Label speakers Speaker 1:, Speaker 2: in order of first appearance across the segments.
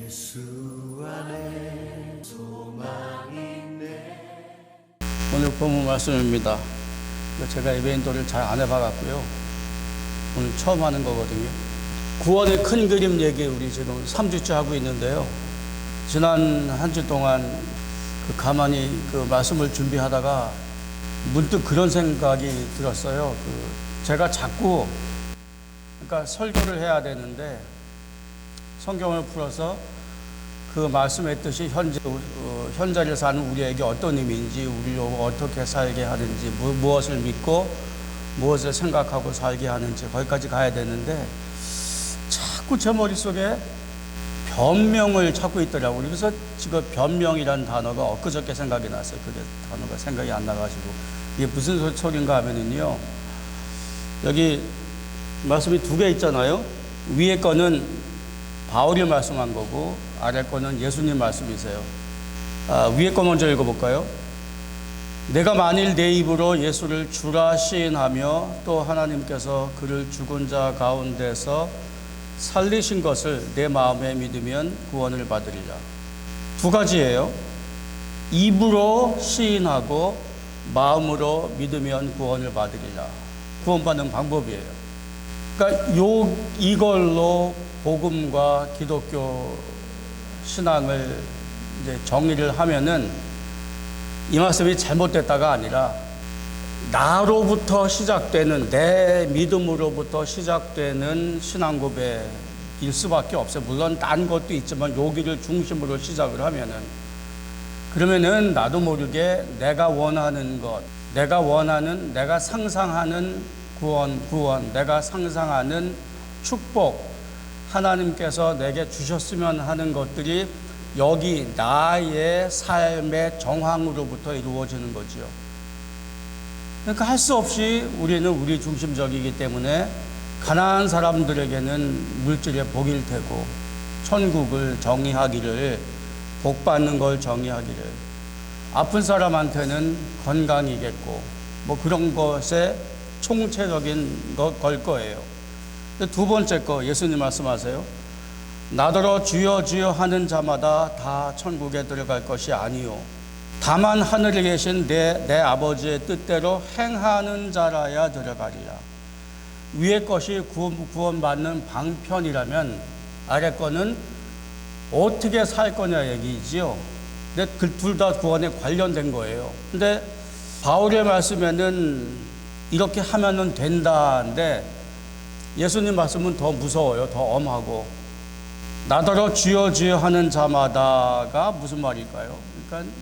Speaker 1: 예수 안에 소망이 있네.
Speaker 2: 오늘 본문 말씀입니다. 제가 예배인도를 잘 안 해봐갖고요. 오늘 처음 하는 거거든요. 구원의 큰 그림 얘기 우리 지금 3주째 하고 있는데요. 지난 한 주 동안 가만히 말씀을 준비하다가 문득 그런 생각이 들었어요. 제가 자꾸 설교를 해야 되는데 성경을 풀어서 그 말씀의 뜻이 현재를 사는 우리에게 어떤 의미인지, 우리로 어떻게 살게 하는지, 무엇을 믿고 무엇을 생각하고 살게 하는지 거기까지 가야 되는데 자꾸 제 머릿속에 변명을 찾고 있더라고요. 그래서 지금 변명이라는 단어가 엊그저께 생각이 났어요. 그게 단어가 생각이 안 나가지고 이게 무슨 소리인가 하면은요, 여기 말씀이 두 개 있잖아요. 위에 거는 바울이 말씀한 거고 아래 거는 예수님 말씀이세요. 위에 거 먼저 읽어볼까요? 내가 만일 내 입으로 예수를 주라 시인하며 또 하나님께서 그를 죽은 자 가운데서 살리신 것을 내 마음에 믿으면 구원을 받으리라. 두 가지예요. 입으로 시인하고 마음으로 믿으면 구원을 받으리라. 구원받는 방법이에요. 그러니까 이걸로 복음과 기독교 신앙을 이제 정리를 하면은 이 말씀이 잘못됐다가 아니라 나로부터 시작되는, 내 믿음으로부터 시작되는 신앙 고백일 수밖에 없어요. 물론 딴 것도 있지만 여기를 중심으로 시작을 하면은, 그러면은 나도 모르게 내가 원하는 것, 내가 상상하는 구원, 내가 상상하는 축복, 하나님께서 내게 주셨으면 하는 것들이 여기 나의 삶의 정황으로부터 이루어지는 거지요. 그러니까 할 수 없이 우리는 우리 중심적이기 때문에 가난한 사람들에게는 물질의 복일 테고, 천국을 정의하기를, 복 받는 걸 정의하기를, 아픈 사람한테는 건강이겠고, 그런 것에 총체적인 걸 거예요. 두 번째 거, 예수님 말씀하세요. 나더러 주여 주여 하는 자마다 다 천국에 들어갈 것이 아니요 다만 하늘에 계신 내 아버지의 뜻대로 행하는 자라야 들어가리라. 위의 것이 구원받는 방편이라면 아래 거는 어떻게 살 거냐 얘기지요. 근데 그 둘 다 구원에 관련된 거예요. 근데 바울의 말씀에는 이렇게 하면은 된다인데 예수님 말씀은 더 무서워요. 더 엄하고. 나더러 주여 주여 하는 자마다가 무슨 말일까요? 그러니까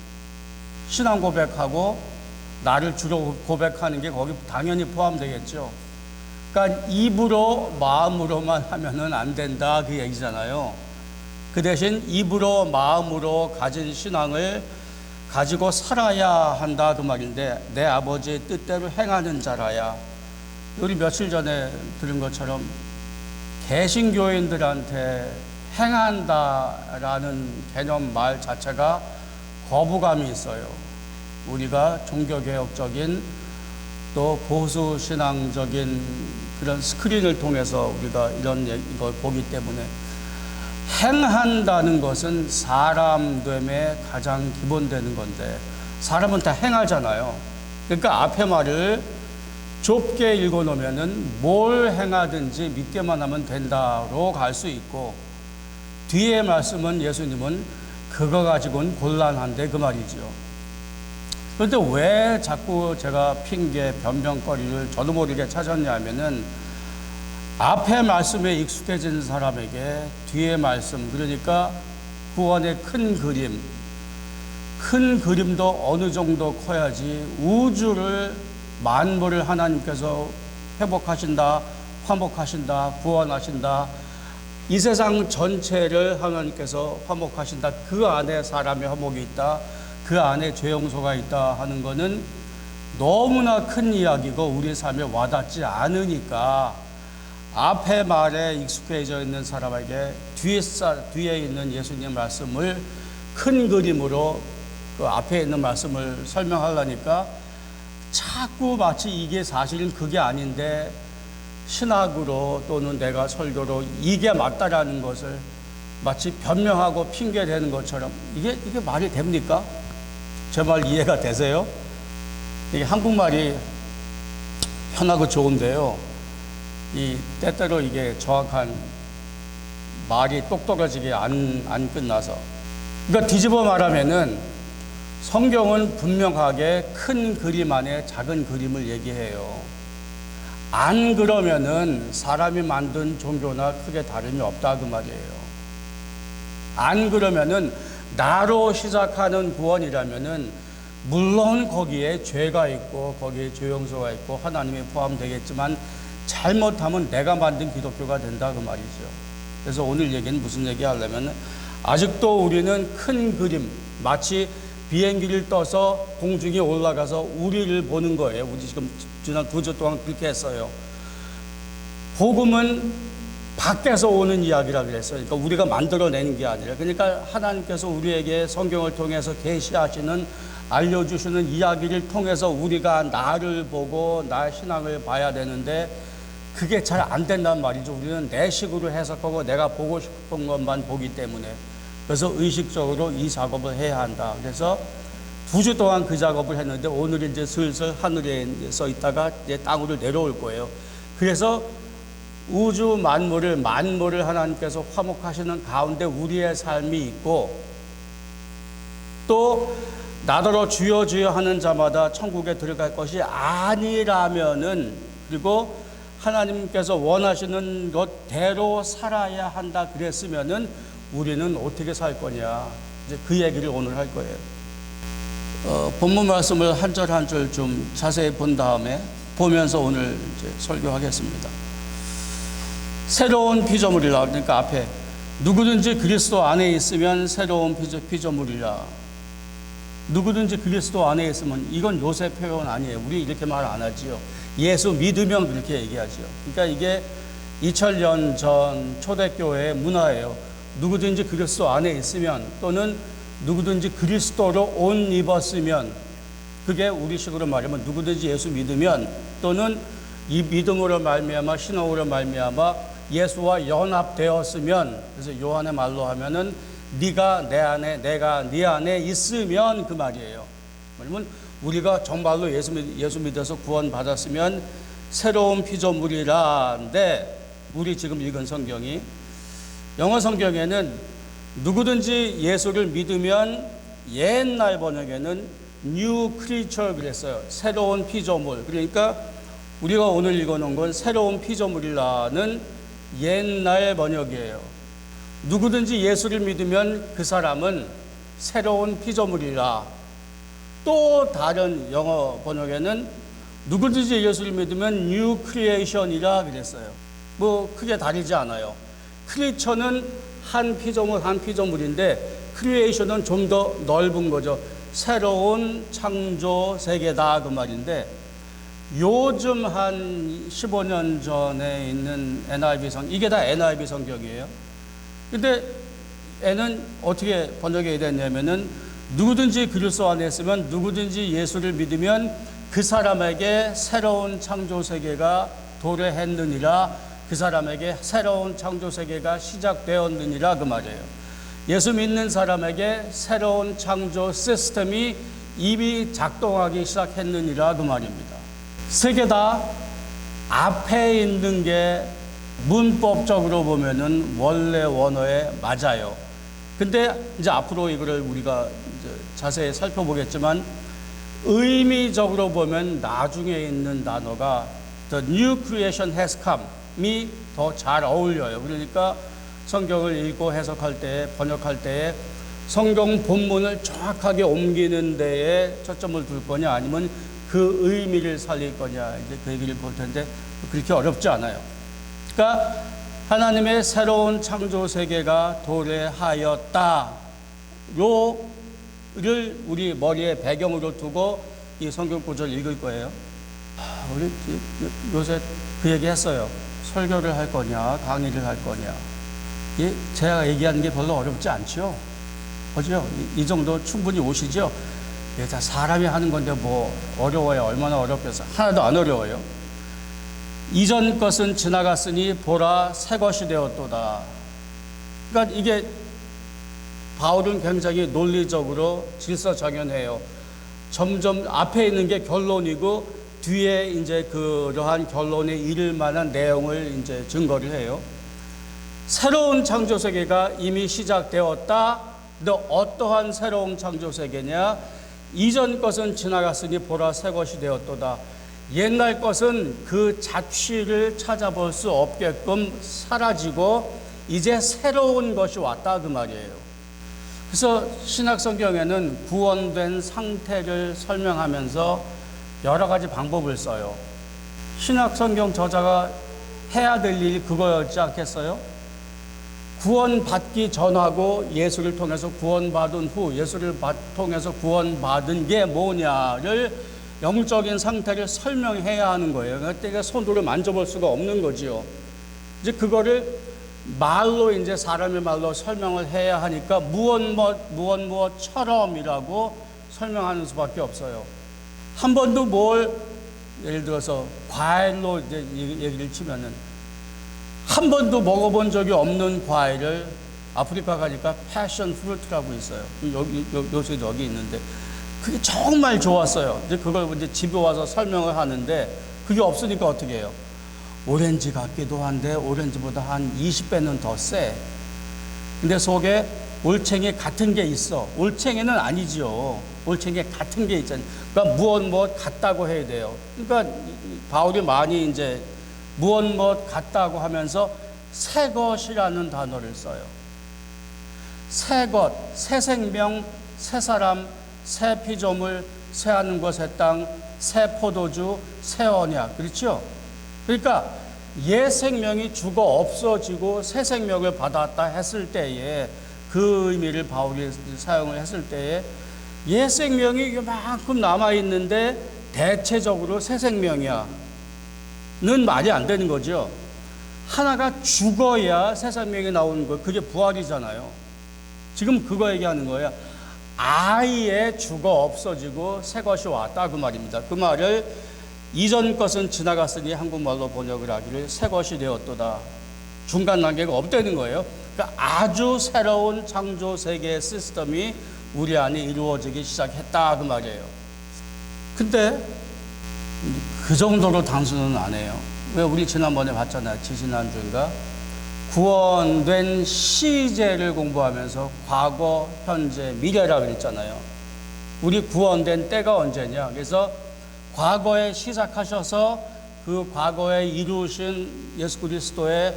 Speaker 2: 신앙 고백하고 나를 주로 고백하는 게 거기 당연히 포함되겠죠. 그러니까 입으로 마음으로만 하면은 안 된다 그 얘기잖아요. 그 대신 입으로 마음으로 가진 신앙을 가지고 살아야 한다 그 말인데, 내 아버지의 뜻대로 행하는 자라야. 우리 며칠 전에 들은 것처럼 개신교인들한테 행한다라는 개념 말 자체가 거부감이 있어요. 우리가 종교개혁적인 또 보수신앙적인 그런 스크린을 통해서 우리가 이런 걸 보기 때문에, 행한다는 것은 사람됨의 가장 기본되는 건데 사람은 다 행하잖아요. 그러니까 앞에 말을 좁게 읽어놓으면은 뭘 행하든지 믿게만 하면 된다로 갈 수 있고, 뒤에 말씀은 예수님은 그거 가지고는 곤란한데 그 말이죠. 그런데 왜 자꾸 제가 핑계, 변명거리를 저도 모르게 찾았냐면은 앞에 말씀에 익숙해진 사람에게 뒤에 말씀, 그러니까 구원의 큰 그림도 어느 정도 커야지 우주를, 만물을 하나님께서 회복하신다, 화목하신다, 구원하신다, 이 세상 전체를 하나님께서 화목하신다, 그 안에 사람의 화목이 있다, 그 안에 죄 용서가 있다 하는 것은 너무나 큰 이야기고 우리 삶에 와닿지 않으니까 앞에 말에 익숙해져 있는 사람에게 뒤에 있는 예수님 말씀을 큰 그림으로 그 앞에 있는 말씀을 설명하려니까 자꾸 마치 이게 사실은 그게 아닌데 신학으로 또는 내가 설교로 이게 맞다라는 것을 마치 변명하고 핑계대는 것처럼 이게 말이 됩니까? 제 말 이해가 되세요? 이게 한국말이 편하고 좋은데요. 이 때때로 이게 정확한 말이 똑똑해지게 안 끝나서. 그러니까 뒤집어 말하면은 성경은 분명하게 큰 그림 안에 작은 그림을 얘기해요. 안 그러면은 사람이 만든 종교나 크게 다름이 없다 그 말이에요. 안 그러면은 나로 시작하는 구원이라면은 물론 거기에 죄가 있고 거기에 죄 용서가 있고 하나님이 포함되겠지만 잘못하면 내가 만든 기독교가 된다 그 말이죠. 그래서 오늘 얘기는 무슨 얘기 하려면 아직도 우리는 큰 그림, 마치 비행기를 떠서 공중에 올라가서 우리를 보는 거예요. 우리 지금 지난 2주 동안 그렇게 했어요. 복음은 밖에서 오는 이야기라 그랬어요. 그러니까 우리가 만들어내는 게 아니라, 그러니까 하나님께서 우리에게 성경을 통해서 계시하시는, 알려주시는 이야기를 통해서 우리가 나를 보고 나의 신앙을 봐야 되는데 그게 잘 안 된단 말이죠. 우리는 내 식으로 해석하고 내가 보고 싶은 것만 보기 때문에. 그래서 의식적으로 이 작업을 해야 한다. 그래서 2주 동안 그 작업을 했는데 오늘 이제 슬슬 하늘에 서 있다가 이제 땅으로 내려올 거예요. 그래서 우주 만물을 하나님께서 화목하시는 가운데 우리의 삶이 있고, 또 나더러 주여 주여 하는 자마다 천국에 들어갈 것이 아니라면은, 그리고 하나님께서 원하시는 것대로 살아야 한다 그랬으면은 우리는 어떻게 살 거냐, 이제 그 얘기를 오늘 할 거예요. 본문 말씀을 한 절 한 절 좀 자세히 본 다음에 보면서 오늘 이제 설교하겠습니다. 새로운 피조물이라, 그러니까 앞에 누구든지 그리스도 안에 있으면 새로운 피조물이라. 누구든지 그리스도 안에 있으면, 이건 요새 표현 아니에요. 우리 이렇게 말 안 하지요. 예수 믿으면 그렇게 얘기하지요. 그러니까 이게 2000년 전 초대교회의 문화예요. 누구든지 그리스도 안에 있으면, 또는 누구든지 그리스도로 옷 입었으면, 그게 우리식으로 말하면 누구든지 예수 믿으면, 또는 이 믿음으로 말미암아 신앙으로 말미암아 예수와 연합되었으면, 그래서 요한의 말로 하면은 네가 내 안에 내가 네 안에 있으면 그 말이에요. 그러면 우리가 정말로 예수 믿어서 구원 받았으면 새로운 피조물이라는데, 우리 지금 읽은 성경이 영어 성경에는 누구든지 예수를 믿으면, 옛날 번역에는 new creature 그랬어요. 새로운 피조물. 그러니까 우리가 오늘 읽어놓은 건 새로운 피조물이라는 옛날 번역이에요. 누구든지 예수를 믿으면 그 사람은 새로운 피조물이라. 또 다른 영어 번역에는 누구든지 예수를 믿으면 new creation이라 그랬어요. 뭐 크게 다르지 않아요. 크리처는 한 피조물인데 크리에이션은 좀 더 넓은 거죠. 새로운 창조 세계다 그 말인데, 요즘 한 15년 전에 있는 NIV 이게 다 NIV 성경이에요. 근데 N은 어떻게 번역이 됐냐면은 누구든지 그리스도 안에 있으면, 누구든지 예수를 믿으면 그 사람에게 새로운 창조 세계가 도래했느니라, 그 사람에게 새로운 창조 세계가 시작되었느니라 그 말이에요. 예수 믿는 사람에게 새로운 창조 시스템이 이미 작동하기 시작했느니라 그 말입니다. 세 개 다 앞에 있는 게 문법적으로 보면은 원래 원어에 맞아요. 근데 이제 앞으로 이거를 우리가 이제 자세히 살펴보겠지만, 의미적으로 보면 나중에 있는 단어가 The new creation has come이 더 잘 어울려요. 그러니까 성경을 읽고 해석할 때, 번역할 때 성경 본문을 정확하게 옮기는 데에 초점을 둘 거냐, 아니면 그 의미를 살릴 거냐, 이제 그 얘기를 볼 텐데 그렇게 어렵지 않아요. 그러니까 하나님의 새로운 창조 세계가 도래하였다. 요를 우리 머리에 배경으로 두고 이 성경 구절 읽을 거예요. 우리 요새 그 얘기 했어요. 설교를 할 거냐, 강의를 할 거냐. 제가 얘기하는 게 별로 어렵지 않죠? 그죠? 이 정도 충분히 오시죠? 이게 다 사람이 하는 건데 뭐 어려워요. 얼마나 어렵겠어. 하나도 안 어려워요. 이전 것은 지나갔으니 보라 새 것이 되었도다. 그러니까 이게 바울은 굉장히 논리적으로 질서정연해요. 점점 앞에 있는 게 결론이고 뒤에 이제 그러한 결론에 이를 만한 내용을 이제 증거를 해요. 새로운 창조 세계가 이미 시작되었다. 근데 어떠한 새로운 창조 세계냐? 이전 것은 지나갔으니 보라 새 것이 되었도다. 옛날 것은 그 자취를 찾아볼 수 없게끔 사라지고 이제 새로운 것이 왔다 그 말이에요. 그래서 신약 성경에는 구원된 상태를 설명하면서 여러 가지 방법을 써요. 신약 성경 저자가 해야 될 일이 그거였지 않겠어요? 구원받기 전하고 예수를 통해서 구원받은 후 예수를 통해서 구원받은 게 뭐냐를 영적인 상태를 설명해야 하는 거예요. 그러니까 손으로 만져볼 수가 없는 거지요. 이제 그거를 말로 이제 사람의 말로 설명을 해야 하니까 무엇처럼이라고 설명하는 수밖에 없어요. 한 번도 예를 들어서 과일로 이제 얘기를 치면은 한 번도 먹어본 적이 없는 과일을 아프리카 가니까 패션 프루트라고 있어요. 여기 있는데 그게 정말 좋았어요. 이제 그걸 이제 집에 와서 설명을 하는데 그게 없으니까 어떻게 해요? 오렌지 같기도 한데 오렌지보다 한 20배는 더 세. 근데 속에 올챙이 같은 게 있어. 올챙이는 아니지요. 올챙이 같은 게 있잖아요. 그러니까 무엇 같다고 해야 돼요. 그러니까 바울이 많이 이제 무엇 같다고 하면서 새 것이라는 단어를 써요. 새 것, 새 생명, 새 사람, 새 피조물, 새 하늘과 새 땅, 새 포도주, 새 언약. 그렇죠? 그러니까 옛 생명이 죽어 없어지고 새 생명을 받았다 했을 때에 그 의미를 바울이 사용을 했을 때에 옛 생명이 이만큼 남아있는데 대체적으로 새 생명이야 는 말이 안 되는 거죠. 하나가 죽어야 새 생명이 나오는 거, 그게 부활이잖아요. 지금 그거 얘기하는 거예요. 아예 죽어 없어지고 새 것이 왔다 그 말입니다. 그 말을 이전 것은 지나갔으니 한국말로 번역을 하기를 새 것이 되었도다. 중간 단계가 없다는 거예요. 그러니까 아주 새로운 창조 세계의 시스템이 우리 안에 이루어지기 시작했다 그 말이에요. 근데 그 정도로 단순은 안 해요. 왜 우리 지난번에 봤잖아요. 지지난주인가? 구원된 시제를 공부하면서 과거, 현재, 미래라 그랬잖아요. 우리 구원된 때가 언제냐? 그래서 과거에 시작하셔서 그 과거에 이루신 예수 그리스도의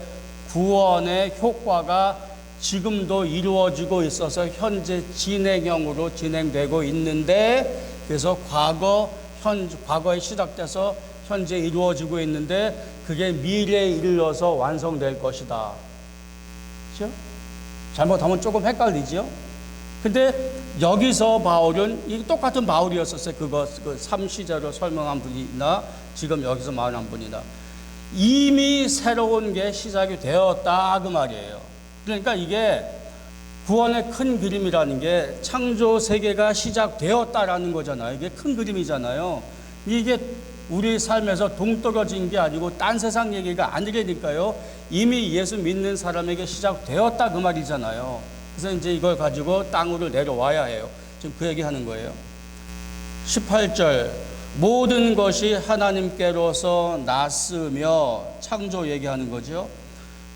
Speaker 2: 구원의 효과가 지금도 이루어지고 있어서 현재 진행형으로 진행되고 있는데, 그래서 과거에 시작돼서 현재 이루어지고 있는데 그게 미래에 이르러서 완성될 것이다. 그렇죠? 잘못하면 조금 헷갈리죠? 근데 여기서 바울은 이 똑같은 바울이었었어요. 그 3시제로 설명한 분이나 지금 여기서 말한 분이나 이미 새로운 게 시작이 되었다 그 말이에요. 그러니까 이게 구원의 큰 그림이라는 게 창조 세계가 시작되었다라는 거잖아요. 이게 큰 그림이잖아요. 이게 우리 삶에서 동떨어진 게 아니고 딴 세상 얘기가 아니라니까요. 이미 예수 믿는 사람에게 시작되었다 그 말이잖아요. 그래서 이제 이걸 가지고 땅으로 내려와야 해요. 지금 그 얘기 하는 거예요. 18절 모든 것이 하나님께로서 났으며 창조 얘기하는 거죠.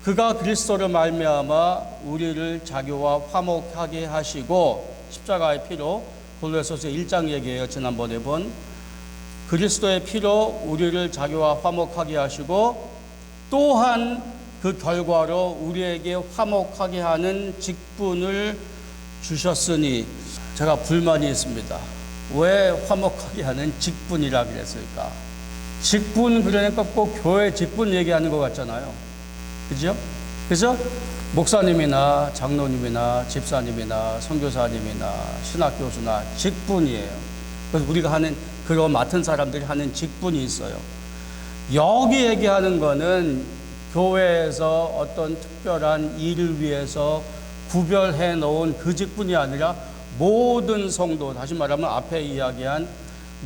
Speaker 2: 그가 그리스도를 말미암아 우리를 자기와 화목하게 하시고 십자가의 피로 골로새서 1장 얘기예요. 지난번에 본 그리스도의 피로 우리를 자기와 화목하게 하시고 또한 그 결과로 우리에게 화목하게 하는 직분을 주셨으니 제가 불만이 있습니다. 왜 화목하게 하는 직분이라 그랬을까? 직분 그러니까 꼭 교회 직분 얘기하는 것 같잖아요. 그죠? 그래서 목사님이나 장로님이나 집사님이나 선교사님이나 신학교수나 직분이에요. 그래서 우리가 하는 그거 맡은 사람들이 하는 직분이 있어요. 여기 얘기하는 거는 교회에서 어떤 특별한 일을 위해서 구별해 놓은 그 직분이 아니라 모든 성도, 다시 말하면 앞에 이야기한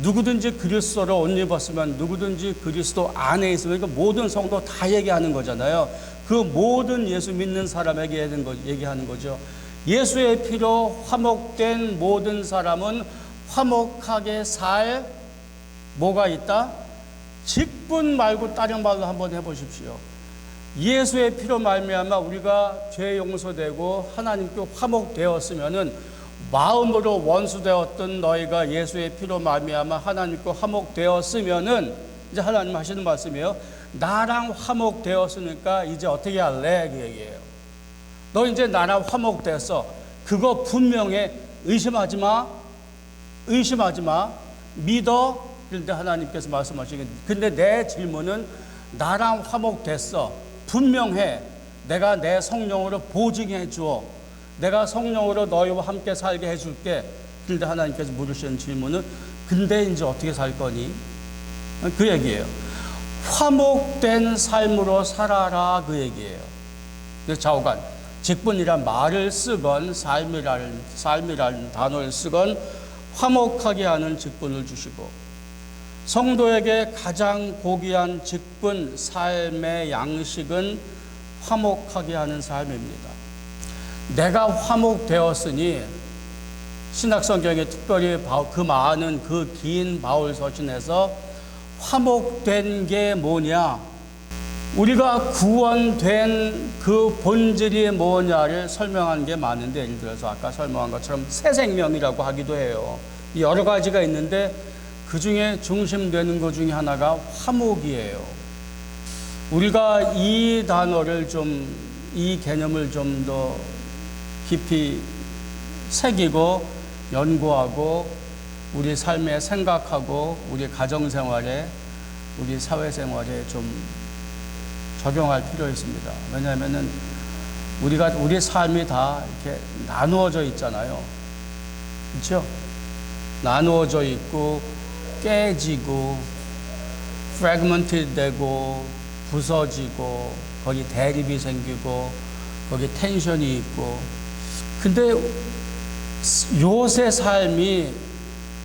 Speaker 2: 누구든지 그리스도로 옷 입었으면 누구든지 그리스도 안에 있으면 모든 성도 다 얘기하는 거잖아요. 그 모든 예수 믿는 사람에게 얘기하는 거죠. 예수의 피로 화목된 모든 사람은 화목하게 살 뭐가 있다? 직분 말고 다른 말로 한번 해보십시오. 예수의 피로 말미암아 우리가 죄 용서되고 하나님께 화목되었으면은 마음으로 원수되었던 너희가 예수의 피로 말미암아 하나님께 화목되었으면은 이제 하나님 하시는 말씀이에요. 나랑 화목되었으니까 이제 어떻게 할래? 그 얘기예요. 너 이제 나랑 화목됐어. 그거 분명해. 의심하지 마. 의심하지 마. 믿어. 그런데 하나님께서 말씀하시는, 근데 내 질문은 나랑 화목됐어. 분명해. 내가 내 성령으로 보증해 주어. 내가 성령으로 너희와 함께 살게 해줄게. 그런데 하나님께서 물으시는 질문은 근데 이제 어떻게 살 거니? 그 얘기예요. 화목된 삶으로 살아라. 그 얘기예요. 그래서 좌우간 직분이란 말을 쓰건 삶이라는 단어를 쓰건 화목하게 하는 직분을 주시고, 성도에게 가장 고귀한 직분, 삶의 양식은 화목하게 하는 삶입니다. 내가 화목되었으니, 신약성경에 특별히 그 많은 그 긴 바울 서신에서 화목된 게 뭐냐, 우리가 구원된 그 본질이 뭐냐를 설명한 게 많은데, 예를 들어서 아까 설명한 것처럼 새 생명이라고 하기도 해요. 여러 가지가 있는데 그 중에 중심되는 것 중에 하나가 화목이에요. 우리가 이 단어를 이 개념을 좀 더 깊이 새기고 연구하고 우리 삶에 생각하고 우리 가정생활에 우리 사회생활에 좀 적용할 필요 있습니다. 왜냐하면은 우리 삶이 다 이렇게 나누어져 있잖아요. 그렇죠? 나누어져 있고 깨지고 fragmented 되고 부서지고 거기 대립이 생기고 거기 텐션이 있고, 근데 요새 삶이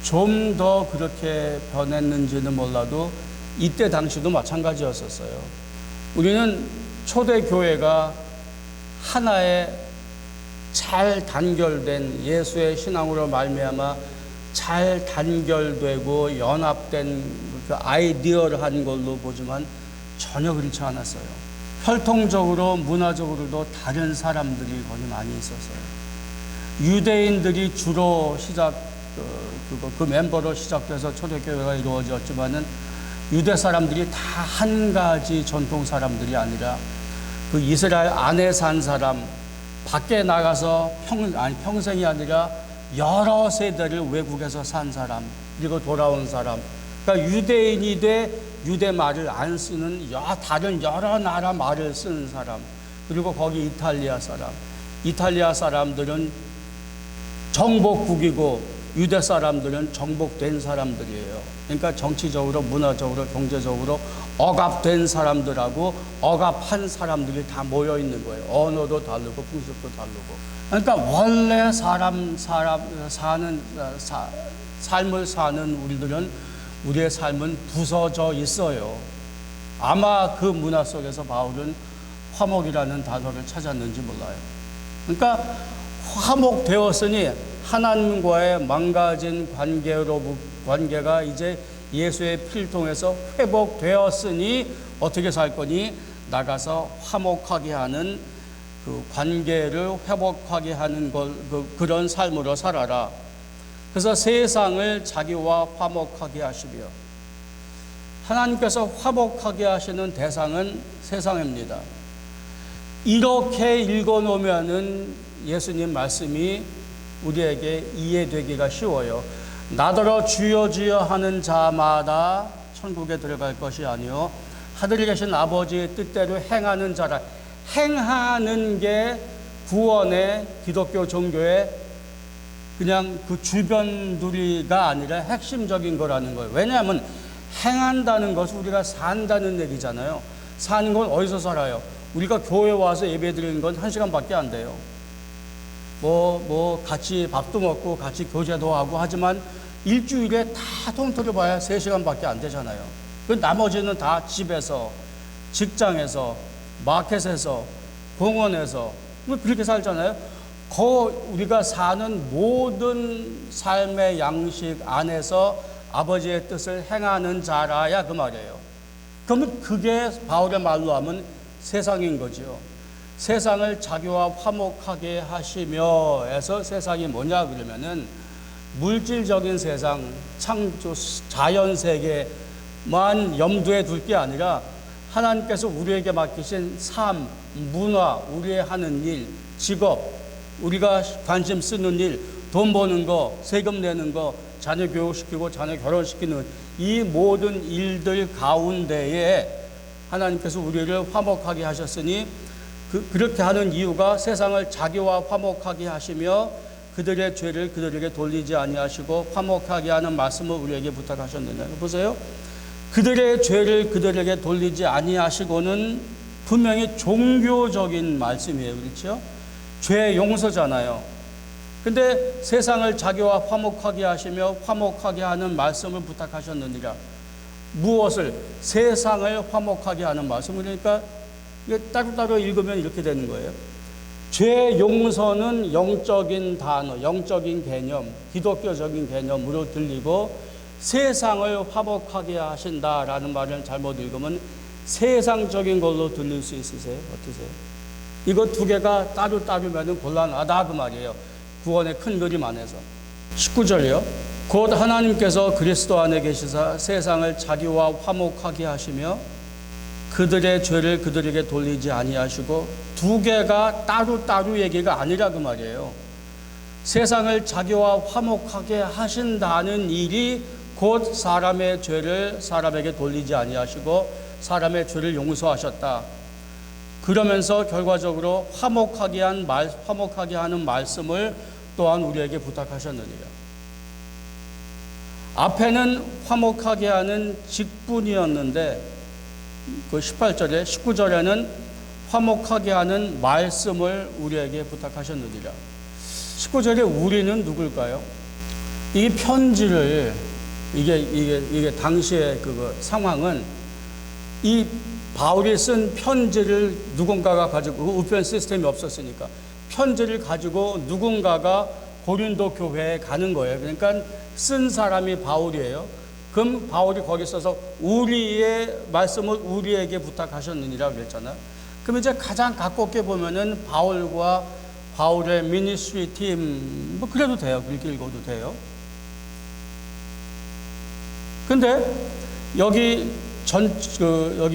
Speaker 2: 좀 더 그렇게 변했는지는 몰라도 이때 당시도 마찬가지였었어요. 우리는 초대교회가 하나의 잘 단결된 예수의 신앙으로 말미암아 잘 단결되고 연합된 그 아이디어를한 걸로 보지만 전혀 그렇지 않았어요. 혈통적으로 문화적으로도 다른 사람들이 거기 많이 있었어요. 유대인들이 주로 그 멤버로 시작돼서 초대교회가 이루어졌지만은 유대 사람들이 다 한 가지 전통 사람들이 아니라 그 이스라엘 안에 산 사람, 밖에 나가서 평생이 아니라 여러 세대를 외국에서 산 사람, 그리고 돌아온 사람, 그러니까 유대인이 돼 유대 말을 안 쓰는 다른 여러 나라 말을 쓰는 사람, 그리고 거기 이탈리아 사람들은 정복국이고 유대 사람들은 정복된 사람들이에요. 그러니까 정치적으로, 문화적으로, 경제적으로 억압된 사람들하고 억압한 사람들이 다 모여 있는 거예요. 언어도 다르고 풍습도 다르고. 그러니까 원래 삶을 사는 우리의 삶은 부서져 있어요. 아마 그 문화 속에서 바울은 화목이라는 단어를 찾았는지 몰라요. 그러니까 화목되었으니 하나님과의 망가진 관계가 이제 예수의 피를 통해서 회복되었으니 어떻게 살 거니? 나가서 화목하게 하는 그 관계를 회복하게 하는 그런 삶으로 살아라. 그래서 세상을 자기와 화목하게 하시며, 하나님께서 화목하게 하시는 대상은 세상입니다. 이렇게 읽어놓으면은 예수님 말씀이 우리에게 이해되기가 쉬워요. 나더러 주여 주여 하는 자마다 천국에 들어갈 것이 아니요 하늘에 계신 아버지의 뜻대로 행하는 자라. 행하는 게 구원의 기독교 종교의 그냥 그 주변두리가 아니라 핵심적인 거라는 거예요. 왜냐하면 행한다는 것은 우리가 산다는 얘기잖아요. 사는 건 어디서 살아요? 우리가 교회 와서 예배 드리는 건 1시간밖에 안 돼요. 같이 밥도 먹고 같이 교제도 하고 하지만 일주일에 다 통틀어 봐야 3시간밖에 안 되잖아요. 그 나머지는 다 집에서, 직장에서, 마켓에서, 공원에서 뭐 그렇게 살잖아요. 우리가 사는 모든 삶의 양식 안에서 아버지의 뜻을 행하는 자라야 그 말이에요. 그러면 그게 바울의 말로 하면 세상인 거죠. 세상을 자기와 화목하게 하시며 해서 세상이 뭐냐 그러면은 물질적인 세상, 창조, 자연 세계만 염두에 둘 게 아니라 하나님께서 우리에게 맡기신 삶, 문화, 우리의 하는 일, 직업, 우리가 관심 쓰는 일, 돈 버는 거, 세금 내는 거, 자녀 교육시키고 자녀 결혼시키는 이 모든 일들 가운데에 하나님께서 우리를 화목하게 하셨으니 그렇게 하는 이유가 세상을 자기와 화목하게 하시며 그들의 죄를 그들에게 돌리지 아니하시고 화목하게 하는 말씀을 우리에게 부탁하셨느냐. 보세요. 그들의 죄를 그들에게 돌리지 아니하시고는 분명히 종교적인 말씀이에요. 그렇죠? 죄 용서잖아요. 근데 세상을 자기와 화목하게 하시며 화목하게 하는 말씀을 부탁하셨느니라. 무엇을? 세상을 화목하게 하는 말씀. 그러니까 이게 따로따로 읽으면 이렇게 되는 거예요. 죄 용서는 영적인 단어, 영적인 개념, 기독교적인 개념으로 들리고 세상을 화목하게 하신다라는 말을 잘못 읽으면 세상적인 걸로 들릴 수 있으세요? 어떠세요? 이거 두 개가 따로따로면 곤란하다 그 말이에요. 구원의 큰 그림 안에서. 19절이요. 곧 하나님께서 그리스도 안에 계시사 세상을 자기와 화목하게 하시며 그들의 죄를 그들에게 돌리지 아니하시고, 두 개가 따로따로 얘기가 아니라 그 말이에요. 세상을 자기와 화목하게 하신다는 일이 곧 사람의 죄를 사람에게 돌리지 아니하시고 사람의 죄를 용서하셨다. 그러면서 결과적으로 화목하게 하는 말씀을 또한 우리에게 부탁하셨느니라. 앞에는 화목하게 하는 직분이었는데 그 18절에 19절에는 화목하게 하는 말씀을 우리에게 부탁하셨느니라. 19절에 우리는 누굴까요? 이 편지를 이게 당시의 그 상황은 이 바울이 쓴 편지를 누군가가 가지고 우편 시스템이 없었으니까 편지를 가지고 누군가가 고린도 교회에 가는 거예요. 그러니까 쓴 사람이 바울이에요. 그럼 바울이 거기 써서 우리의 말씀을 우리에게 부탁하셨느니라 그랬잖아요. 그럼 이제 가장 가깝게 보면은 바울의 미니스트리 팀, 뭐 그래도 돼요. 그렇게 읽어도 돼요. 근데 여기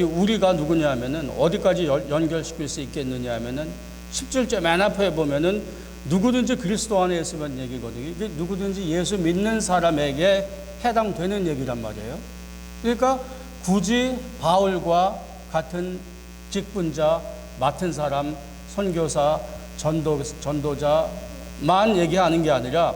Speaker 2: 우리가 누구냐 하면은 어디까지 연결시킬 수 있겠느냐 하면은 17절 맨 앞에 보면은 누구든지 그리스도 안에 있으면 얘기거든요. 이게 누구든지 예수 믿는 사람에게 해당되는 얘기란 말이에요. 그러니까 굳이 바울과 같은 직분자, 맡은 사람, 선교사, 전도자만 얘기하는 게 아니라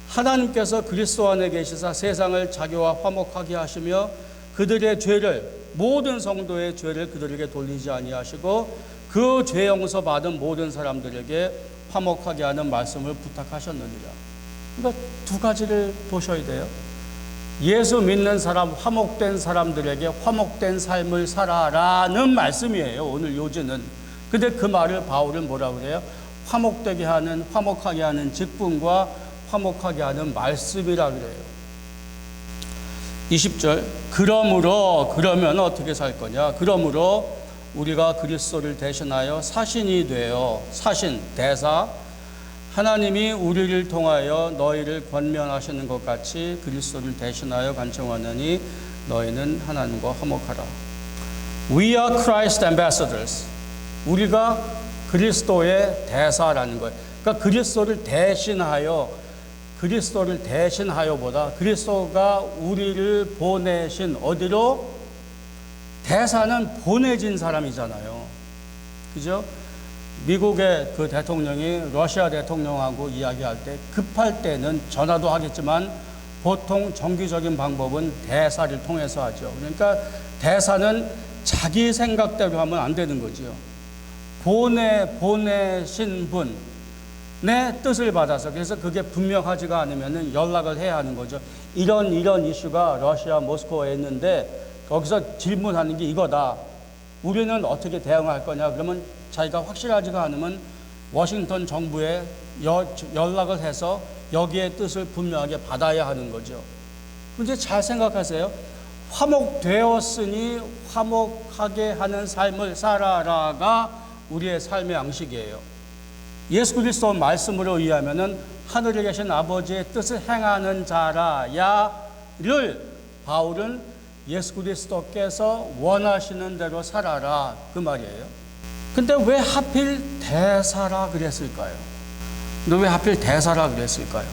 Speaker 2: 하나님께서 그리스도 안에 계시사 세상을 자기와 화목하게 하시며 그들의 죄를, 모든 성도의 죄를 그들에게 돌리지 아니하시고 그 죄 용서 받은 모든 사람들에게 화목하게 하는 말씀을 부탁하셨느니라. 그러니까 두 가지를 보셔야 돼요. 예수 믿는 사람, 화목된 사람들에게 화목된 삶을 살아라는 말씀이에요. 오늘 요지는. 근데 그 말을 바울은 뭐라고 그래요? 화목하게 하는 직분과 화목하게 하는 말씀이라 그래요. 20절. 그러면 어떻게 살 거냐? 그러므로 우리가 그리스도를 대신하여 사신이 되어, 사신, 대사, 하나님이 우리를 통하여 너희를 권면하시는 것 같이 그리스도를 대신하여 간청하느니 너희는 하나님과 화목하라. We are Christ ambassadors. 우리가 그리스도의 대사라는 거예요. 그러니까 그리스도를 대신하여보다 그리스도가 우리를 보내신 어디로? 대사는 보내진 사람이잖아요. 그죠? 미국의 그 대통령이 러시아 대통령하고 이야기할 때 급할 때는 전화도 하겠지만 보통 정기적인 방법은 대사를 통해서 하죠. 그러니까 대사는 자기 생각대로 하면 안 되는 거죠. 보내신 분의 뜻을 받아서, 그래서 그게 분명하지가 않으면 연락을 해야 하는 거죠. 이런 이슈가 러시아 모스크바에 있는데 거기서 질문하는 게 이거다. 우리는 어떻게 대응할 거냐? 그러면 자기가 확실하지가 않으면 워싱턴 정부에 연락을 해서 여기에 뜻을 분명하게 받아야 하는 거죠. 근데 잘 생각하세요. 화목되었으니 화목하게 하는 삶을 살아라가 우리의 삶의 양식이에요. 예수 그리스도 말씀으로 의하면은 하늘에 계신 아버지의 뜻을 행하는 자라야를 바울은 예수 그리스도께서 원하시는 대로 살아라 그 말이에요. 근데 왜 하필 대사라 그랬을까요? 왜 하필 대사라 그랬을까요?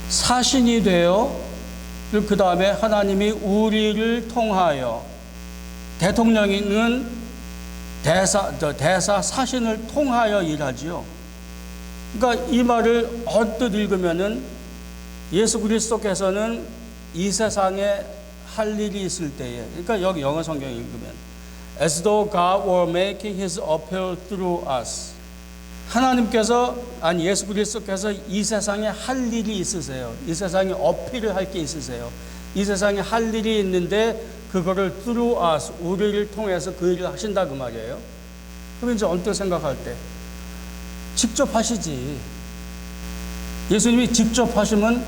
Speaker 2: 사신이 되어 그 다음에 하나님이 우리를 통하여 대통령은 대사 사신을 통하여 일하지요. 그러니까 이 말을 언뜻 읽으면은 예수 그리스도께서는 이 세상에 할 일이 있을 때에, 그러니까 여기 영어 성경 읽으면 as though God were making his appeal through us. 하나님께서, 아니 예수 그리스도께서 이 세상에 할 일이 있으세요. 이 세상에 어필을 할 게 있으세요. 이 세상에 할 일이 있는데 그거를 through us, 우리를 통해서 그 일을 하신다 그 말이에요. 그럼 이제 언뜻 생각할 때 직접 하시지. 예수님이 직접 하시면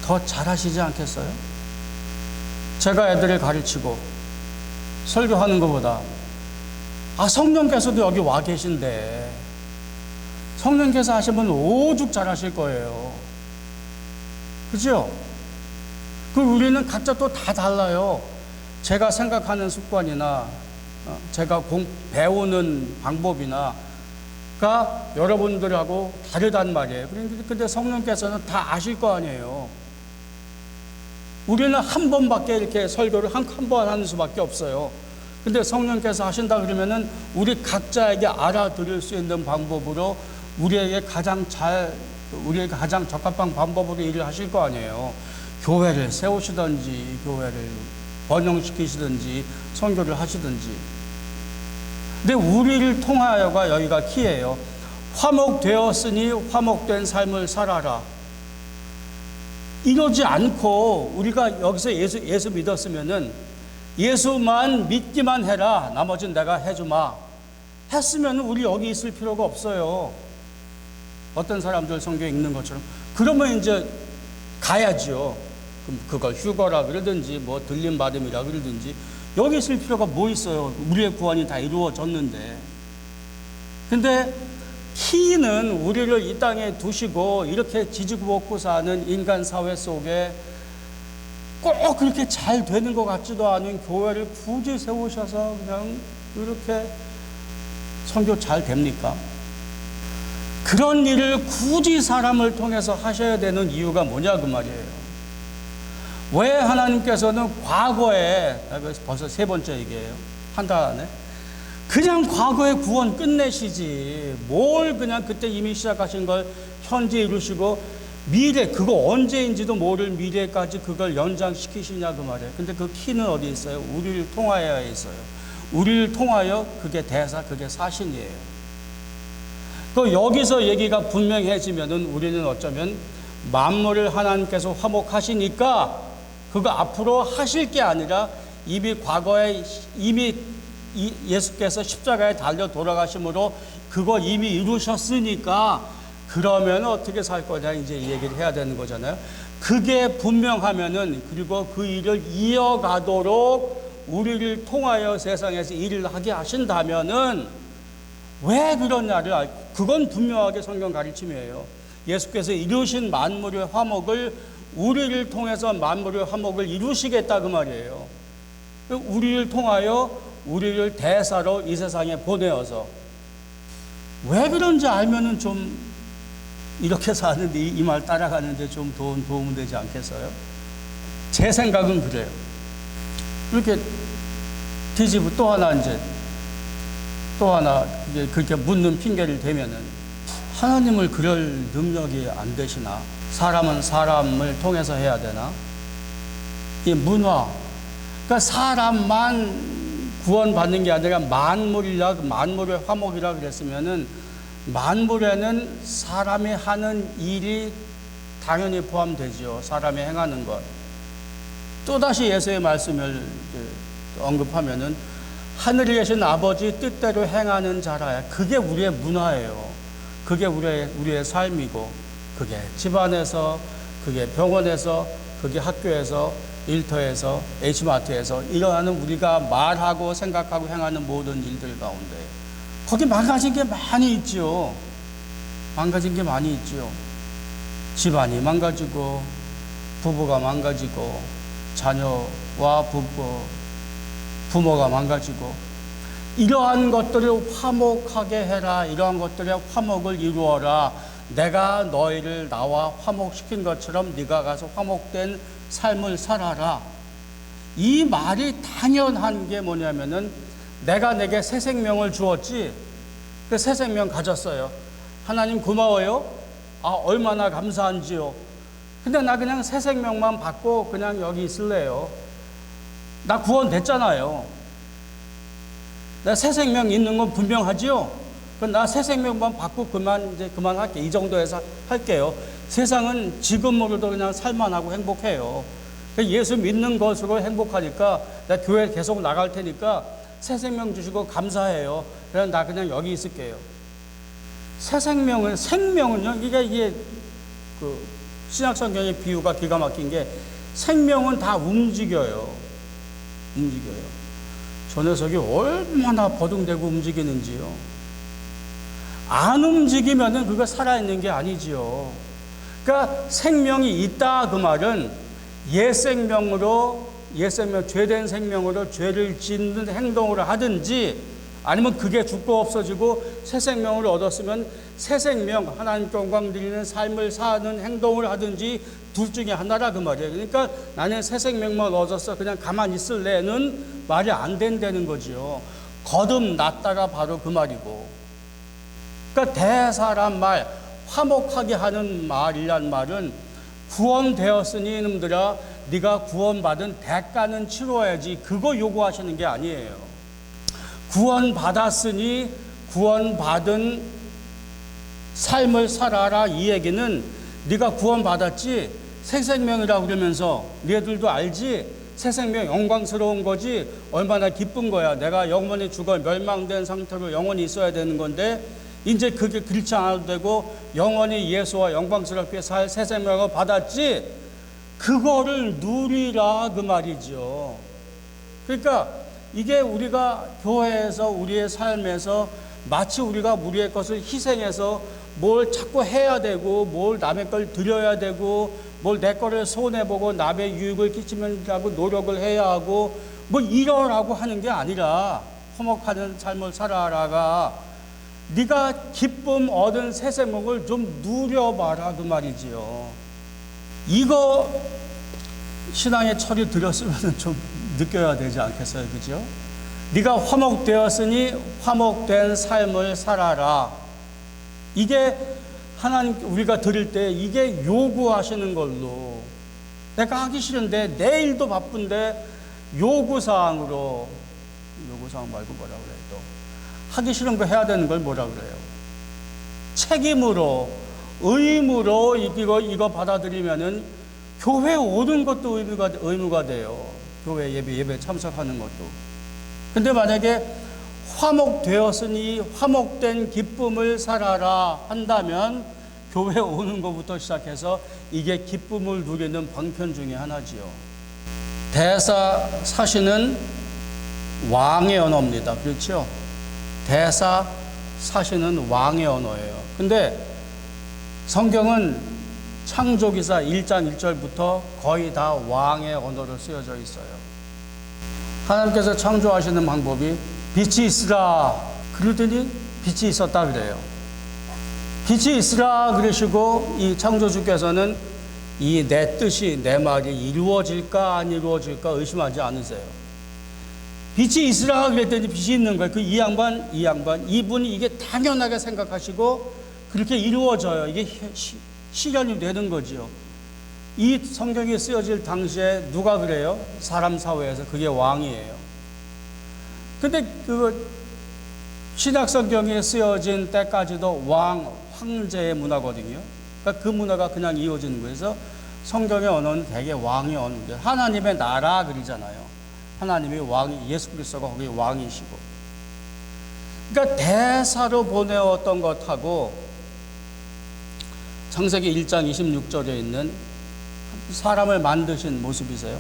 Speaker 2: 더 잘하시지 않겠어요? 제가 애들을 가르치고 설교하는 것보다 성령께서도 여기 와 계신데 성령께서 하시면 오죽 잘하실 거예요. 그죠? 우리는 각자 또 다 달라요. 제가 생각하는 습관이나 제가 배우는 방법이나 가 여러분들하고 다르단 말이에요. 근데 성령께서는 다 아실 거 아니에요. 우리는 한 번밖에 이렇게 설교를 한 번 하는 수밖에 없어요. 근데 성령께서 하신다 그러면은 우리 각자에게 알아들을 수 있는 방법으로 우리에게 가장 적합한 방법으로 일을 하실 거 아니에요. 교회를 세우시든지 교회를 번영시키시든지 선교를 하시든지. 근데 우리를 통하여가 여기가 키예요. 화목되었으니 화목된 삶을 살아라. 이러지 않고 우리가 여기서 예수 믿었으면은 예수만 믿기만 해라. 나머지는 내가 해주마. 했으면 우리 여기 있을 필요가 없어요. 어떤 사람들 성경 읽는 것처럼. 그러면 이제 가야죠. 그걸 휴거라 그러든지 뭐 들림 받음이라 그러든지 여기 있을 필요가 뭐 있어요. 우리의 구원이 다 이루어졌는데. 근데 키는 우리를 이 땅에 두시고 이렇게 지지고 볶고 사는 인간 사회 속에 꼭 그렇게 잘 되는 것 같지도 않은 교회를 굳이 세우셔서 그냥 이렇게 선교 잘 됩니까? 그런 일을 굳이 사람을 통해서 하셔야 되는 이유가 뭐냐 그 말이에요. 왜 하나님께서는 과거에, 벌써 세 번째 얘기예요. 한 달 안에. 그냥 과거의 구원 끝내시지. 뭘 그냥 그때 이미 시작하신 걸 현재 이루시고 미래, 그거 언제인지도 모를 미래까지 그걸 연장시키시냐 그 말이에요. 근데 그 키는 어디 있어요? 우리를 통하여 있어요. 우리를 통하여 그게 대사, 그게 사신이에요. 여기서 얘기가 분명해지면은 우리는 어쩌면 만물을 하나님께서 화목하시니까 그거 앞으로 하실 게 아니라 이미 과거에 이미 예수께서 십자가에 달려 돌아가심으로 그거 이미 이루셨으니까 그러면 어떻게 살 거냐 이제 이 얘기를 해야 되는 거잖아요. 그게 분명하면은 그리고 그 일을 이어가도록 우리를 통하여 세상에서 일을 하게 하신다면은 왜 그러냐를 그건 분명하게 성경 가르침이에요. 예수께서 이루신 만물의 화목을 우리를 통해서 만물의 화목을 이루시겠다 그 말이에요. 우리를 통하여 우리를 대사로 이 세상에 보내어서 왜 그런지 알면은 좀 이렇게 사는데 이 말 따라가는데 좀 도움 되지 않겠어요? 제 생각은 그래요. 이렇게 뒤집어 또 하나 이제 그렇게 묻는 핑계를 대면은 하나님을 그럴 능력이 안 되시나? 사람은 사람을 통해서 해야 되나? 이 문화, 그러니까 사람만 구원받는 게 아니라 만물의 화목이라 그랬으면은 만물에는 사람이 하는 일이 당연히 포함되죠. 사람이 행하는 것. 또다시 예수의 말씀을 언급하면은 하늘에 계신 아버지 뜻대로 행하는 자라. 그게 우리의 문화예요. 그게 우리의 삶이고, 그게 집안에서, 그게 병원에서, 그게 학교에서, 일터에서, H마트에서 일어나는 우리가 말하고 생각하고 행하는 모든 일들 가운데 거기 망가진 게 많이 있지요. 망가진 게 많이 있지요. 집안이 망가지고, 부부가 망가지고, 자녀와 부모가 망가지고, 이러한 것들을 화목하게 해라. 이러한 것들의 화목을 이루어라. 내가 너희를 나와 화목시킨 것처럼 네가 가서 화목된 삶을 살아라. 이 말이 당연한 게 뭐냐면은 내가 내게 새 생명을 주었지. 그 새 생명 가졌어요. 하나님 고마워요. 아, 얼마나 감사한지요. 근데 나 그냥 새 생명만 받고 그냥 여기 있을래요. 나 구원됐잖아요. 나 새 생명 있는 건 분명하지요. 그럼 나 새 생명만 받고 그만할게. 이 정도에서 할게요. 세상은 지금으로도 그냥 살만하고 행복해요. 예수 믿는 것으로 행복하니까 나 교회 계속 나갈 테니까 새 생명 주시고 감사해요. 그냥 나 그냥 여기 있을게요. 새 생명은요, 이게 그 신약성경의 비유가 기가 막힌 게 생명은 다 움직여요. 저 녀석이 얼마나 버둥대고 움직이는지요. 안 움직이면은 그거 살아있는 게 아니지요. 그러니까 생명이 있다 그 말은 죄된 생명으로 죄를 짓는 행동을 하든지 아니면 그게 죽고 없어지고 새 생명을 얻었으면 새 생명, 하나님께 영광 드리는 삶을 사는 행동을 하든지 둘 중에 하나라 그 말이에요. 그러니까 나는 새 생명만 얻었어 그냥 가만히 있을래는 말이 안 된다는 거지요. 거듭났다가 바로 그 말이고. 그러니까 대사란 말, 화목하게 하는 말이란 말은 구원되었으니 이놈들아 네가 구원받은 대가는 치러야지 그거 요구하시는 게 아니에요. 구원받았으니 구원받은 삶을 살아라 이 얘기는 네가 구원받았지 새 생명이라고 그러면서 너희들도 알지 새 생명 영광스러운 거지 얼마나 기쁜 거야. 내가 영원히 죽어 멸망된 상태로 영원히 있어야 되는 건데 이제 그게 그렇지 않아도 되고 영원히 예수와 영광스럽게 살 새 생명을 받았지 그거를 누리라 그 말이죠. 그러니까 이게 우리가 교회에서 우리의 삶에서 마치 우리가 우리의 것을 희생해서 뭘 자꾸 해야 되고 뭘 남의 걸 드려야 되고 뭘 내 거를 손해보고 남의 유익을 끼치면라고 노력을 해야 하고 뭐 이러라고 하는 게 아니라 화목하는 삶을 살아라가 네가 기쁨 얻은 새 생명을 좀 누려봐라 그 말이지요. 이거 신앙의 철이 들었으면 좀 느껴야 되지 않겠어요, 그죠? 네가 화목되었으니 화목된 삶을 살아라. 이게 하나님 우리가 들을 때 이게 요구하시는 걸로 내가 하기 싫은데 내일도 바쁜데 요구사항 말고 뭐라 그래요? 또 하기 싫은 거 해야 되는 걸 뭐라 그래요? 책임으로 의무로 이거 받아들이면은 교회 오는 것도 의무가 돼요. 교회 예배 참석하는 것도. 근데 만약에 화목되었으니 화목된 기쁨을 살아라 한다면 교회 오는 것부터 시작해서 이게 기쁨을 누리는 방편 중에 하나지요. 대사 사시는 왕의 언어입니다. 그렇죠? 대사 사시는 왕의 언어예요. 근데 성경은 창조기사 1장 1절부터 거의 다 왕의 언어로 쓰여져 있어요. 하나님께서 창조하시는 방법이 빛이 있으라 그러더니 빛이 있었다 그래요. 빛이 있으라 그러시고 이 창조주께서는 이 내 뜻이 내 말이 이루어질까 안 이루어질까 의심하지 않으세요. 빛이 있으라 그랬더니 빛이 있는 거예요. 이 양반 이분이 이게 당연하게 생각하시고 그렇게 이루어져요. 이게 실현이 되는 거지요. 이 성경이 쓰여질 당시에 누가 그래요? 사람 사회에서 그게 왕이에요. 근데 그 신약 성경에 쓰여진 때까지도 황제의 문화거든요. 그러니까 그 문화가 그냥 이어지는 거예요. 그래서 성경의 언어는 되게 왕의 언어예요. 하나님의 나라 그러잖아요. 하나님이 왕이 예수 그리스도가 거기 왕이시고, 그러니까 대사로 보내었던 것하고 창세기 1장 26절에 있는 사람을 만드신 모습이세요.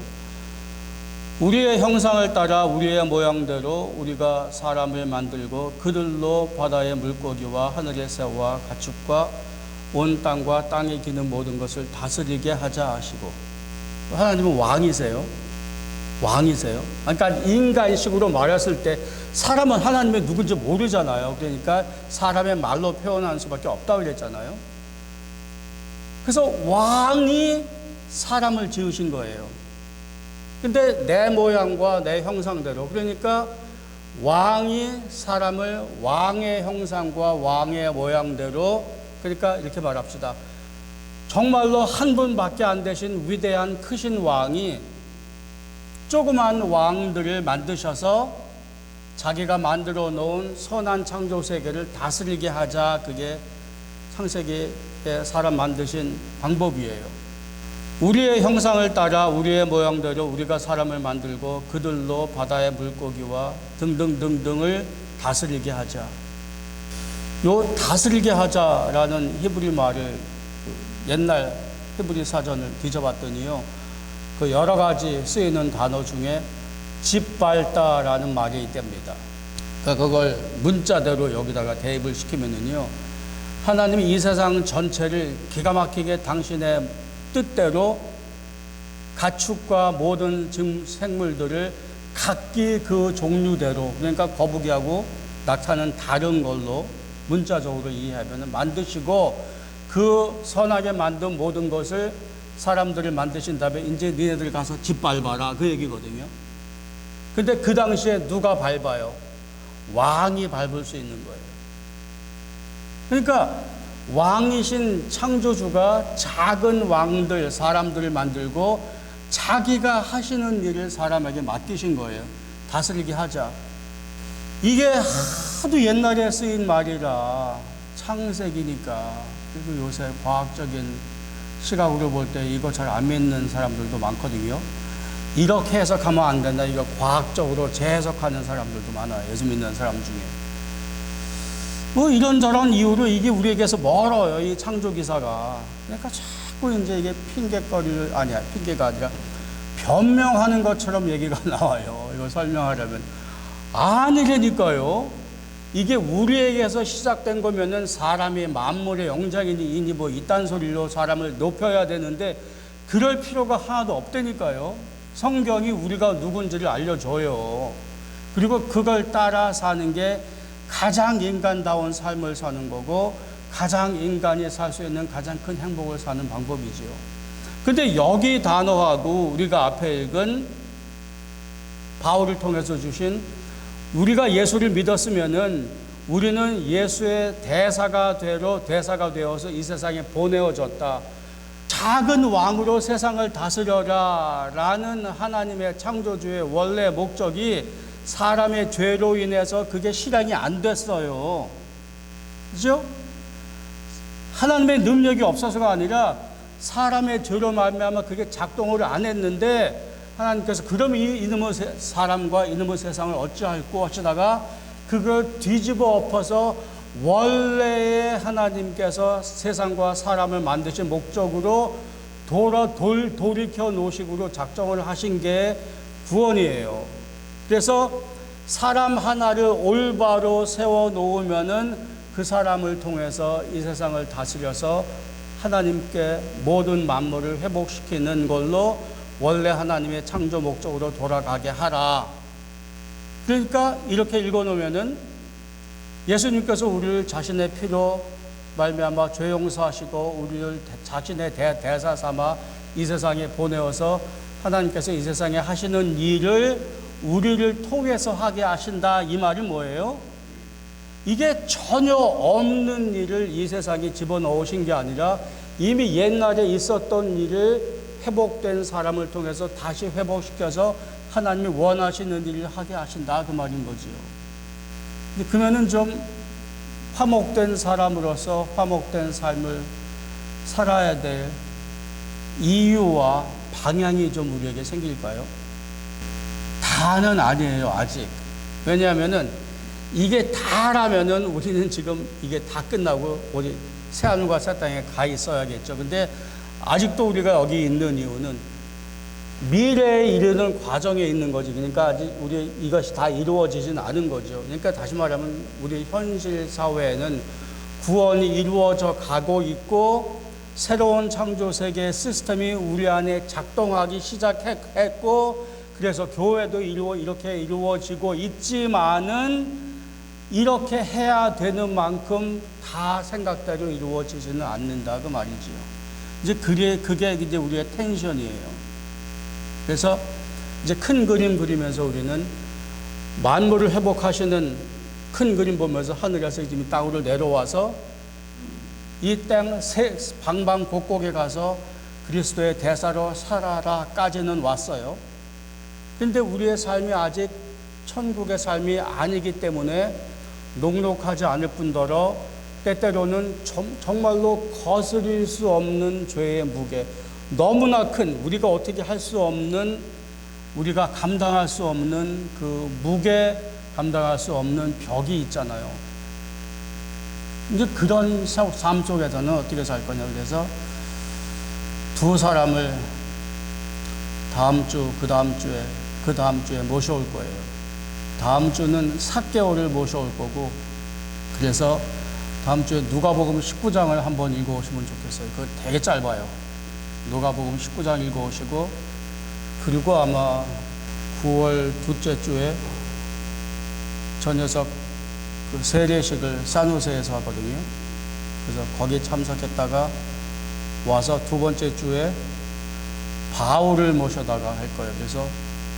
Speaker 2: 우리의 형상을 따라 우리의 모양대로 우리가 사람을 만들고 그들로 바다의 물고기와 하늘의 새와 가축과 온 땅과 땅에 기는 모든 것을 다스리게 하자 하시고, 하나님은 왕이세요. 왕이세요. 그러니까 인간식으로 말했을 때 사람은 하나님의 누군지 모르잖아요. 그러니까 사람의 말로 표현하는 수밖에 없다고 그랬잖아요. 그래서 왕이 사람을 지으신 거예요. 근데 내 모양과 내 형상대로, 그러니까 왕이 사람을 왕의 형상과 왕의 모양대로, 그러니까 이렇게 말합시다. 정말로 한 분밖에 안 되신 위대한 크신 왕이 조그만 왕들을 만드셔서 자기가 만들어 놓은 선한 창조 세계를 다스리게 하자. 그게 창세기에 사람 만드신 방법이에요. 우리의 형상을 따라 우리의 모양대로 우리가 사람을 만들고 그들로 바다의 물고기와 등등등등을 다스리게 하자. 요 다스리게 하자라는 히브리 말을 옛날 히브리 사전을 뒤져봤더니요, 그 여러 가지 쓰이는 단어 중에 짓밟다라는 말이 있답니다. 그러니까 그걸 문자대로 여기다가 대입을 시키면은요, 하나님이 이 세상 전체를 기가 막히게 당신의 뜻대로 가축과 모든 생물들을 각기 그 종류대로, 그러니까 거북이하고 낙타는 다른 걸로 문자적으로 이해하면 만드시고, 그 선하게 만든 모든 것을 사람들을 만드신 다음에 이제 니네들 가서 짓밟아라, 그 얘기거든요. 근데 그 당시에 누가 밟아요? 왕이 밟을 수 있는 거예요. 그러니까 왕이신 창조주가 작은 왕들, 사람들을 만들고 자기가 하시는 일을 사람에게 맡기신 거예요. 다스리게 하자. 이게 하도 옛날에 쓰인 말이라 창세기니까, 그리고 요새 과학적인 시각으로 볼 때 이거 잘 안 믿는 사람들도 많거든요. 이렇게 해석하면 안 된다, 이거 과학적으로 재해석하는 사람들도 많아요. 예수 믿는 사람 중에. 뭐 이런저런 이유로 이게 우리에게서 멀어요, 이 창조 기사가. 그러니까 자꾸 이제 이게 핑계가 아니라 변명하는 것처럼 얘기가 나와요. 이거 설명하려면. 아니라니까요. 이게 우리에게서 시작된 거면은 사람이 만물의 영장이니 뭐 이딴 소리로 사람을 높여야 되는데 그럴 필요가 하나도 없다니까요. 성경이 우리가 누군지를 알려줘요. 그리고 그걸 따라 사는 게 가장 인간다운 삶을 사는 거고, 가장 인간이 살 수 있는 가장 큰 행복을 사는 방법이지요. 근데 여기 단어하고 우리가 앞에 읽은 바울을 통해서 주신, 우리가 예수를 믿었으면은 우리는 예수의 대사가 되어서 이 세상에 보내어졌다. 작은 왕으로 세상을 다스려라 라는 하나님의 창조주의 원래 목적이 사람의 죄로 인해서 그게 실행이 안 됐어요. 그죠? 하나님의 능력이 없어서가 아니라 사람의 죄로 말미암아 그게 작동을 안 했는데, 하나님께서 그럼 이놈의 사람과 이놈의 세상을 어찌할꼬 하시다가 그걸 뒤집어 엎어서 원래의 하나님께서 세상과 사람을 만드신 목적으로 돌이켜 놓으시고 작정을 하신 게 구원이에요. 그래서 사람 하나를 올바로 세워 놓으면은 그 사람을 통해서 이 세상을 다스려서 하나님께 모든 만물을 회복시키는 걸로 원래 하나님의 창조 목적으로 돌아가게 하라. 그러니까 이렇게 읽어놓으면은 예수님께서 우리를 자신의 피로 말미암아 죄 용서하시고 우리를 자신의 대사 삼아 이 세상에 보내어서 하나님께서 이 세상에 하시는 일을 우리를 통해서 하게 하신다. 이 말이 뭐예요? 이게 전혀 없는 일을 이 세상에 집어넣으신 게 아니라 이미 옛날에 있었던 일을 회복된 사람을 통해서 다시 회복시켜서 하나님이 원하시는 일을 하게 하신다, 그 말인 거지요. 근데 그러면은 좀 화목된 사람으로서 화목된 삶을 살아야 될 이유와 방향이 좀 우리에게 생길까요? 다는 아니에요, 아직. 왜냐하면은 이게 다라면은 우리는 지금 이게 다 끝나고 우리 새하늘과 새 땅에 가 있어야겠죠. 근데 아직도 우리가 여기 있는 이유는 미래에 이르는 과정에 있는 거지. 그러니까 아직 우리 이것이 다 이루어지진 않은 거죠. 그러니까 다시 말하면 우리 현실 사회에는 구원이 이루어져 가고 있고 새로운 창조 세계의 시스템이 우리 안에 작동하기 시작했고, 그래서 교회도 이렇게 이루어지고 있지만은 이렇게 해야 되는 만큼 다 생각대로 이루어지지는 않는다 그 말이지요. 이제 그게 이제 우리의 텐션이에요. 그래서 이제 큰 그림 그리면서 우리는 만물을 회복하시는 큰 그림 보면서 하늘에서 이미 땅으로 내려와서 이 땅 방방곡곡에 가서 그리스도의 대사로 살아라까지는 왔어요. 근데 우리의 삶이 아직 천국의 삶이 아니기 때문에 녹록하지 않을 뿐더러 때때로는 정말로 거스릴 수 없는 죄의 무게, 너무나 큰, 우리가 어떻게 할 수 없는, 우리가 감당할 수 없는 그 무게, 감당할 수 없는 벽이 있잖아요. 이제 그런 삶 속에서는 어떻게 살 거냐. 그래서 두 사람을 다음 주, 그 다음 주에 모셔올 거예요. 다음 주는 삭개오를 모셔올 거고, 그래서 다음 주에 누가복음 19장을 한번 읽어오시면 좋겠어요. 그거 되게 짧아요. 누가복음 19장 읽어오시고, 그리고 아마 9월 둘째 주에 저 녀석 그 세례식을 산호세에서 하거든요. 그래서 거기 참석했다가 와서 두 번째 주에 바울을 모셔다가 할 거예요. 그래서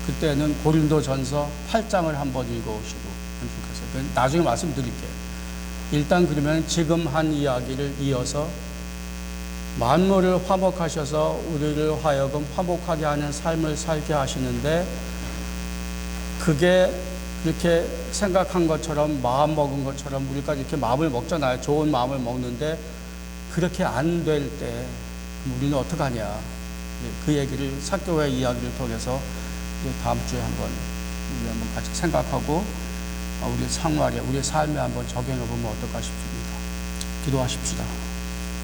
Speaker 2: 그때는 고린도전서 8장을 한번 읽어오시고 하면 좋겠어요. 나중에 말씀드릴게요. 일단 그러면 지금 한 이야기를 이어서 만물을 화목하셔서 우리를 하여금 화목하게 하는 삶을 살게 하시는데, 그게 그렇게 생각한 것처럼 마음 먹은 것처럼 우리가 이렇게 마음을 먹잖아요. 좋은 마음을 먹는데 그렇게 안 될 때 우리는 어떡하냐. 그 얘기를 삭교회 이야기를 통해서 다음 주에 우리 한번 같이 생각하고 우리 생활에, 우리 삶에 한번 적용해 보면 어떨까 싶습니다. 기도하십시다.